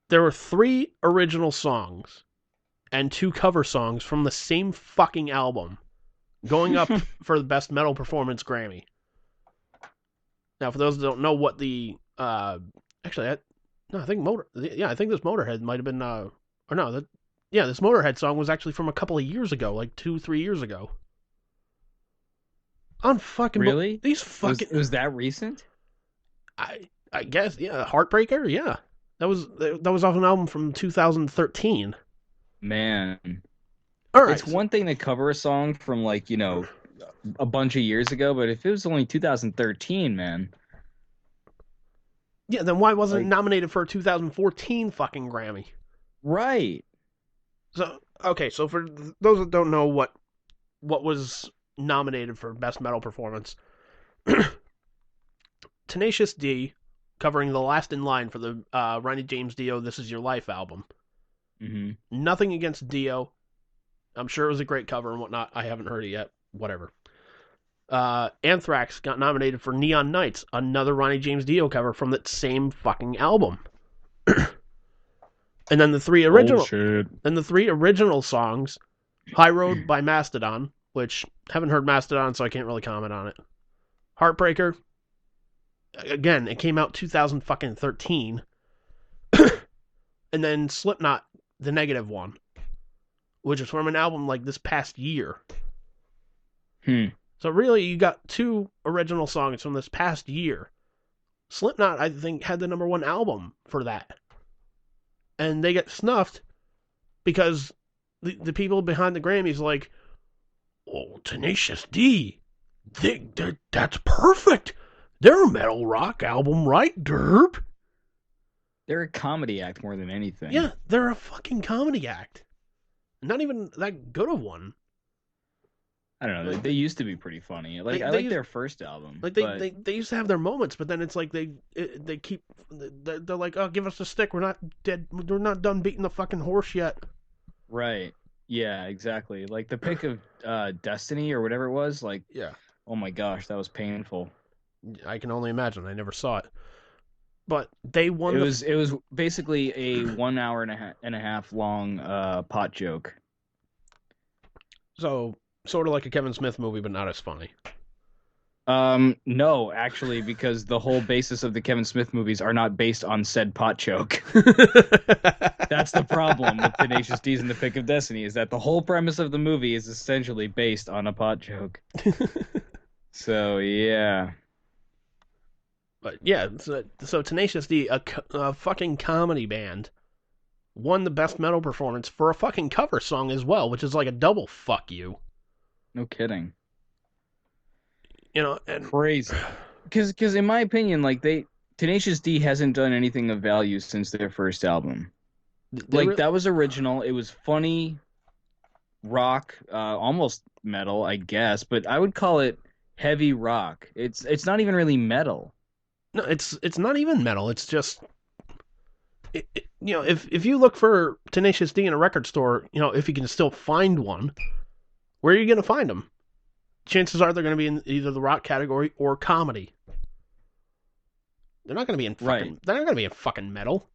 there were 3 original songs and 2 cover songs from the same fucking album going up for the Best Metal Performance Grammy. Now, for those that don't know what the... actually, I think I think this Motorhead might have been... this Motorhead song was actually from a couple of years ago, like 2-3 years ago. Unfucking... Really? These fucking... Was that recent? I guess, yeah. Heartbreaker, yeah. That was off an album from 2013. Man. All right. It's one thing to cover a song from, like, a bunch of years ago, but if it was only 2013, man. Yeah, then why wasn't it nominated for a 2014 fucking Grammy? Right. So, okay, so for those that don't know what was nominated for Best Metal Performance, Tenacious D covering The Last in Line for the Ronnie James Dio This Is Your Life album. Mm-hmm. Nothing against Dio. I'm sure it was a great cover and whatnot. I haven't heard it yet. Whatever. Anthrax got nominated for Neon Nights, another Ronnie James Dio cover from that same fucking album. And then the 3 original songs, High Road by Mastodon, which haven't heard Mastodon, so I can't really comment on it. Heartbreaker, again, it came out 2013. And then Slipknot, the Negative One, which is from an album like this past year. So really, you got 2 original songs from this past year. Slipknot, I think, had the #1 album for that. And they get snuffed because the people behind the Grammys are like, oh, Tenacious D, that's perfect. They're a metal rock album, right, Derp? They're a comedy act more than anything. Yeah, they're a fucking comedy act. Not even that good of one. I don't know. They used to be pretty funny. I like their first album. Like they used to have their moments, but then it's like they're like, oh, give us a stick. We're not dead. We're not done beating the fucking horse yet. Right. Yeah. Exactly. Like the pick of Destiny or whatever it was. Like, yeah. Oh my gosh, that was painful. I can only imagine. I never saw it. But they won. It was basically a 1 hour and a half long pot joke. So. Sort of like a Kevin Smith movie, but not as funny. No, actually, because the whole basis of the Kevin Smith movies are not based on said pot joke. That's the problem with Tenacious D's and the Pick of Destiny, is that the whole premise of the movie is essentially based on a pot joke. So, yeah. But, yeah, so Tenacious D, a fucking comedy band, won the Best Metal Performance for a fucking cover song as well, which is like a double fuck you. No kidding. And crazy. Because in my opinion, like Tenacious D hasn't done anything of value since their first album. That was original. It was funny, rock, almost metal, I guess, but I would call it heavy rock. It's not even really metal. No, it's not even metal. It's just, if you look for Tenacious D in a record store, if you can still find one. Where are you going to find them? Chances are they're going to be in either the rock category or comedy. They're not going to be in fucking... Right. They're not going to be in fucking metal.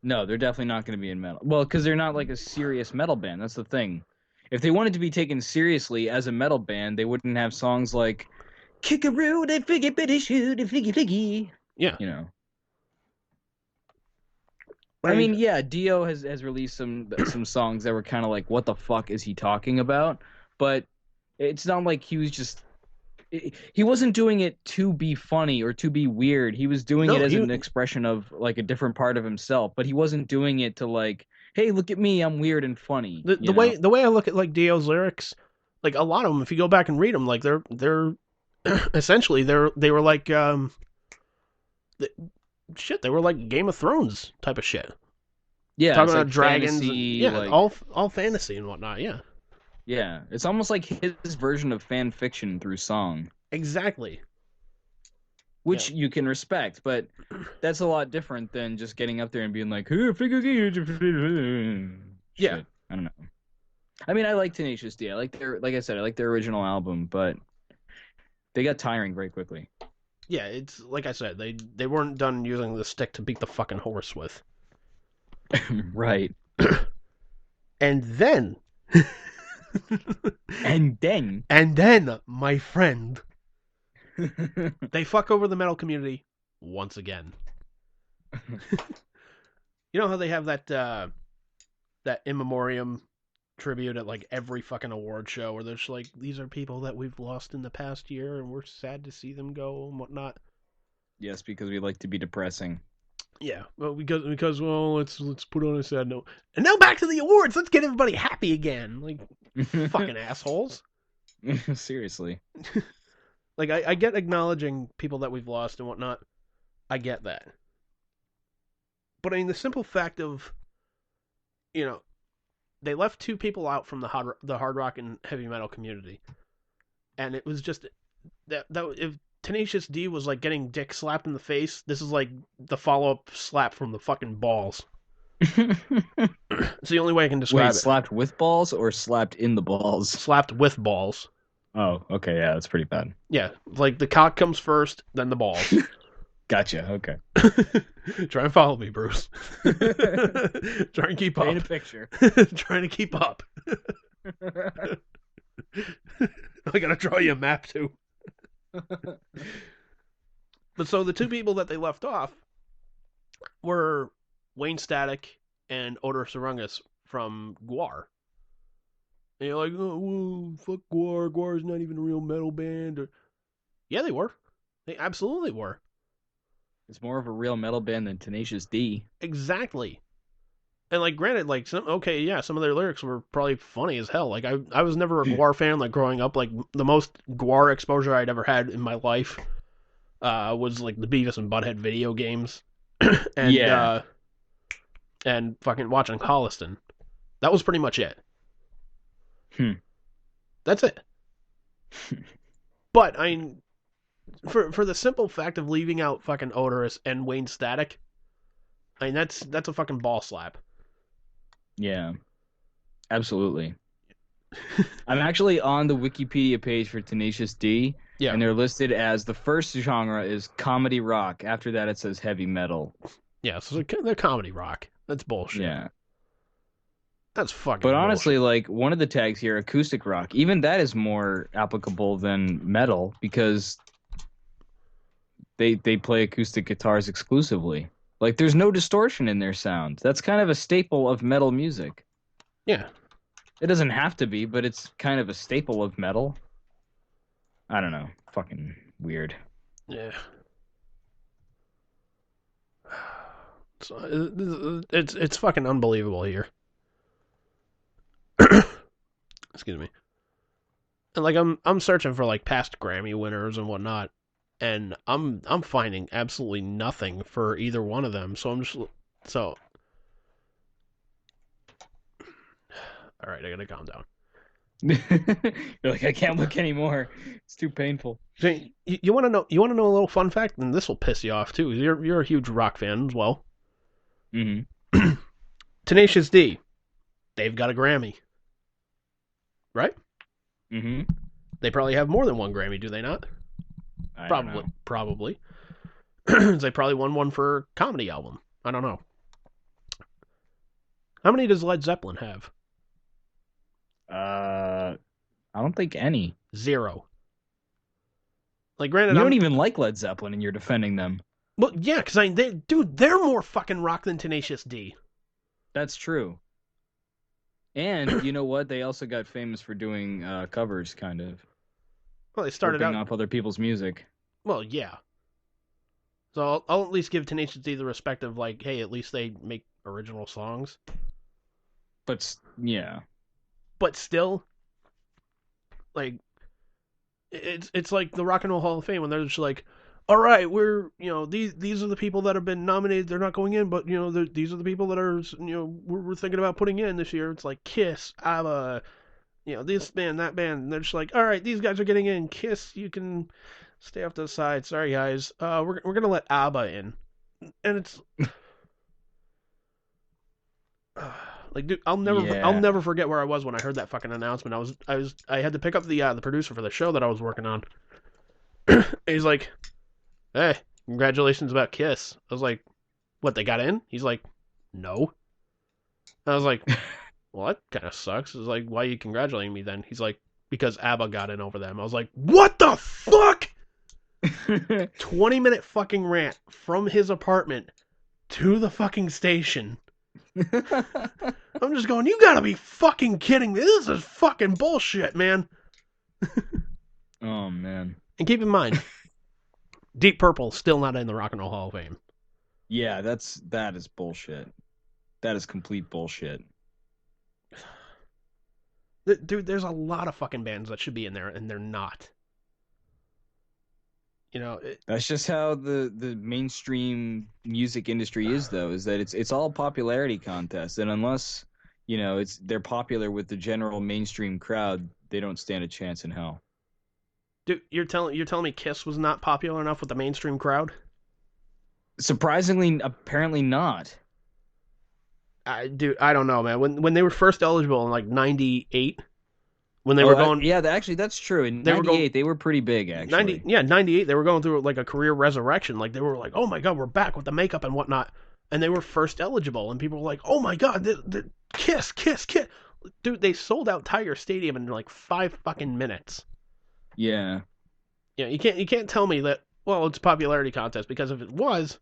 No, they're definitely not going to be in metal. Well, because they're not like a serious metal band. That's the thing. If they wanted to be taken seriously as a metal band, they wouldn't have songs like Kick-a-roo, they figgy bitty shoot, figgy figgy. Yeah. I mean, yeah, Dio has released some songs that were kind of like, what the fuck is he talking about? But it's not like he was just... He wasn't doing it to be funny or to be weird. He was doing it as an expression of, like, a different part of himself. But he wasn't doing it to, like, hey, look at me, I'm weird and funny. The way I look at, like, Dio's lyrics, like, a lot of them, if you go back and read them, like, they're essentially, they were like, they were like Game of Thrones type of shit. Yeah, talking about like dragons, fantasy, all fantasy and whatnot. Yeah, yeah, it's almost like his version of fan fiction through song. Exactly. Which you can respect, but that's a lot different than just getting up there and being like, yeah, I don't know. I mean, I like Tenacious D. I like I like their original album, but they got tiring very quickly. Yeah, it's like I said, they weren't done using the stick to beat the fucking horse with. Right. And then... And then, my friend, they fuck over the metal community once again. You know how they have that in memoriam tribute at like every fucking award show where they're just like, these are people that we've lost in the past year and we're sad to see them go and whatnot. Yes, because we like to be depressing. Yeah, well, because let's put on a sad note. And now back to the awards. Let's get everybody happy again. Like, fucking assholes. Seriously. Like, I get acknowledging people that we've lost and whatnot. I get that. But I mean, the simple fact of, you know, they left two people out from the hard rock and heavy metal community, and it was just that if Tenacious D was like getting dick slapped in the face, this is like the follow-up slap from the fucking balls. It's the only way I can describe it. Slapped with balls or slapped in the balls? Slapped with balls. Oh, okay, yeah, that's pretty bad. Yeah, like the cock comes first, then the balls. Gotcha, okay. Try and follow me, Bruce. Try and keep up. Paint a picture. Trying to keep up. I gotta draw you a map too. But so the two people that they left off were Wayne Static and Odor Sarungus from Guar. And you're like, oh, whoa, fuck Guar. Guar's not even a real metal band. Yeah, they were. They absolutely were. It's more of a real metal band than Tenacious D. Exactly. And like, granted, like some of their lyrics were probably funny as hell. Like I was never a Guar fan. Like growing up, like the most Guar exposure I'd ever had in my life was like the Beavis and Butthead video games, and and fucking watching Holliston. That was pretty much it. That's it. But I mean, for the simple fact of leaving out fucking Odorous and Wayne Static, I mean that's a fucking ball slap. Yeah, absolutely. I'm actually on the Wikipedia page for Tenacious D, and they're listed as the first genre is comedy rock. After that, it says heavy metal. Yeah, so they're comedy rock. That's bullshit. Yeah. That's fucking But honestly, bullshit. like, one of the tags here, acoustic rock, even that is more applicable than metal because they play acoustic guitars exclusively. Like, there's no distortion in their sound. That's kind of a staple of metal music. Yeah. It doesn't have to be, but it's kind of a staple of metal. I don't know. Fucking weird. Yeah. So, it's fucking unbelievable here. Excuse me. And like I'm searching for like past Grammy winners and whatnot, and I'm finding absolutely nothing for either one of them. So all right, I gotta calm down. You're like, I can't look anymore. It's too painful. So, you want to know? You want to know a little fun fact, and this will piss you off too. You're a huge rock fan as well. Mm-hmm. Tenacious D, they've got a Grammy, right? Mm-hmm. They probably have more than one Grammy, do they not? Probably. They probably won one for comedy album. I don't know. How many does Led Zeppelin have? I don't think any. 0. Like, granted, you don't even like Led Zeppelin, and you're defending them. Well, yeah, because they're more fucking rock than Tenacious D. That's true. And you know what? They also got famous for doing covers, kind of. Well, they started out off other people's music. Well, yeah. So I'll at least give Tenacious D the respect of like, hey, at least they make original songs. But yeah. But still, like, it's like the Rock and Roll Hall of Fame when they're just like, all right, we're these are the people that have been nominated. They're not going in, but these are the people that are we're thinking about putting in this year. It's like Kiss, ABBA, this band, that band. And they're just like, all right, these guys are getting in. Kiss, you can stay off to the side. Sorry, guys. We're gonna let ABBA in, and it's like, dude, I'll never forget where I was when I heard that fucking announcement. I had to pick up the producer for the show that I was working on. He's like, hey, congratulations about Kiss. I was like, what, they got in? He's like, no. I was like, well, that kind of sucks. It's like, why are you congratulating me then? He's like, because ABBA got in over them. I was like, what the fuck? 20-minute fucking rant from his apartment to the fucking station. I'm just going, you gotta be fucking kidding me. This is fucking bullshit, man. Oh, man. And keep in mind, Deep Purple still not in the Rock and Roll Hall of Fame. Yeah, that is bullshit. That is complete bullshit. Dude, there's a lot of fucking bands that should be in there, and they're not. You know, that's just how the mainstream music industry is, though. Is that it's all popularity contests, and unless they're popular with the general mainstream crowd, they don't stand a chance in hell. Dude, you're telling me Kiss was not popular enough with the mainstream crowd? Surprisingly, apparently not. Dude, I don't know, man. When they were first eligible in like '98, when they were going, actually that's true. In '98, they were pretty big, actually. '98, they were going through like a career resurrection. Like they were like, oh my god, we're back with the makeup and whatnot, and they were first eligible, and people were like, oh my god, the Kiss. Dude, they sold out Tiger Stadium in like 5 fucking minutes. Yeah. Yeah, you can't tell me that. Well, it's a popularity contest, because if it was,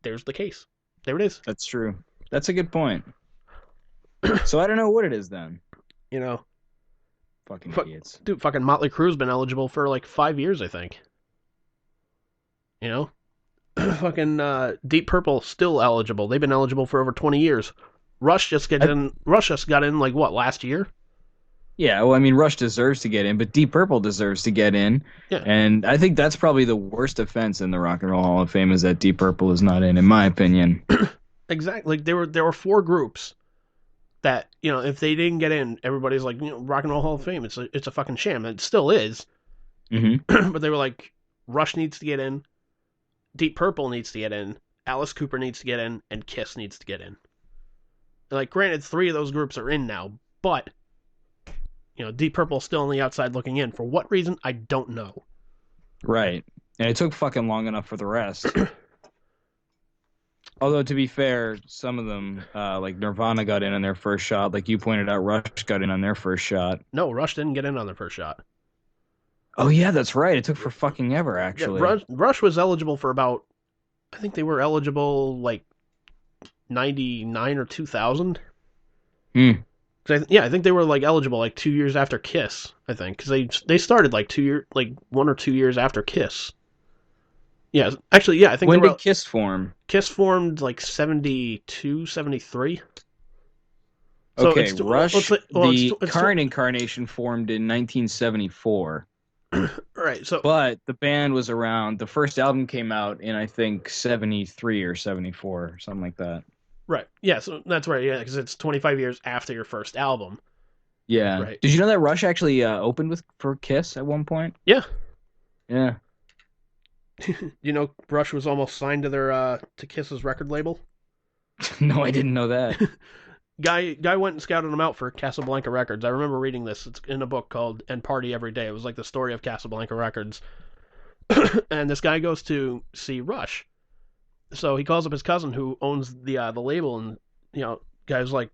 there's the case. There it is. That's true. That's a good point. So I don't know what it is then. Fucking idiots. Dude, fucking Motley Crue's been eligible for like 5 years, I think. Fucking Deep Purple still eligible. They've been eligible for over 20 years. Rush just got in like what, last year? Yeah, well, I mean, Rush deserves to get in, but Deep Purple deserves to get in. Yeah. And I think that's probably the worst offense in the Rock and Roll Hall of Fame, is that Deep Purple is not in my opinion. Exactly. Like, there were 4 groups that, if they didn't get in, everybody's like, Rock and Roll Hall of Fame, it's a fucking sham. It still is. Mm-hmm. But they were like, Rush needs to get in, Deep Purple needs to get in, Alice Cooper needs to get in, and Kiss needs to get in. And like, granted, 3 of those groups are in now, but Deep Purple's still on the outside looking in. For what reason, I don't know. Right. And it took fucking long enough for the rest. Although, to be fair, some of them, like Nirvana got in on their first shot. Like you pointed out, Rush got in on their first shot. No, Rush didn't get in on their first shot. Oh, yeah, that's right. It took for fucking ever, actually. Yeah, Rush was eligible for about, I think they were eligible like 99 or 2000. I think they were like eligible like 2 years after Kiss, I think, because they started like 1 or 2 years after Kiss. Yeah, actually, yeah, I think. When did Kiss form? Kiss formed like 72, 73. Okay, so Rush, the current incarnation formed in 1974. Right, so. But the band was around, the first album came out in, I think, 73 or 74, something like that. Right. Yeah, so that's right. Yeah, because it's 25 years after your first album. Yeah. Right. Did you know that Rush actually opened for Kiss at one point? Yeah. Yeah. Rush was almost signed to their to Kiss's record label. No, I didn't know that. Guy went and scouted them out for Casablanca Records. I remember reading this. It's in a book called "And Party Every Day." It was like the story of Casablanca Records. And this guy goes to see Rush. So he calls up his cousin who owns the label, and guy's like,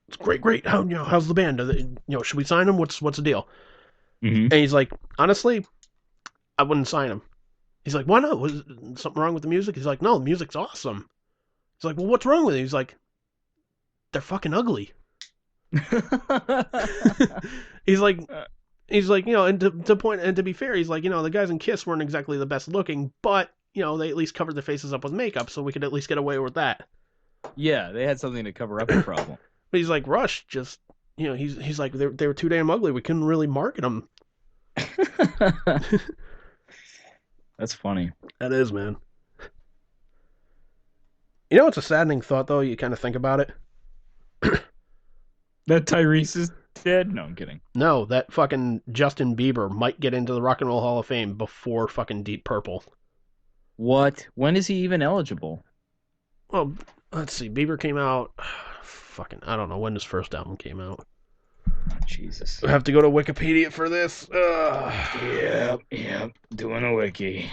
"It's great. How's the band? Should we sign him? What's the deal?" Mm-hmm. And he's like, "Honestly, I wouldn't sign him." He's like, "Why not? Was something wrong with the music?" He's like, "No, the music's awesome." He's like, "Well, what's wrong with it?" He's like, "They're fucking ugly." He's like, and to be fair, he's like, the guys in Kiss weren't exactly the best looking, but they at least covered their faces up with makeup, so we could at least get away with that. Yeah, they had something to cover up the problem. But he's like, Rush just, he's like, they were too damn ugly. We couldn't really market them. That's funny. That is, man. It's a saddening thought, though. You kind of think about it. That Tyrese is dead? No, I'm kidding. No, that fucking Justin Bieber might get into the Rock and Roll Hall of Fame before fucking Deep Purple. What? When is he even eligible? Well, let's see. Bieber came out... Fucking... I don't know when his first album came out. Jesus. I have to go to Wikipedia for this. Yep. Doing a wiki.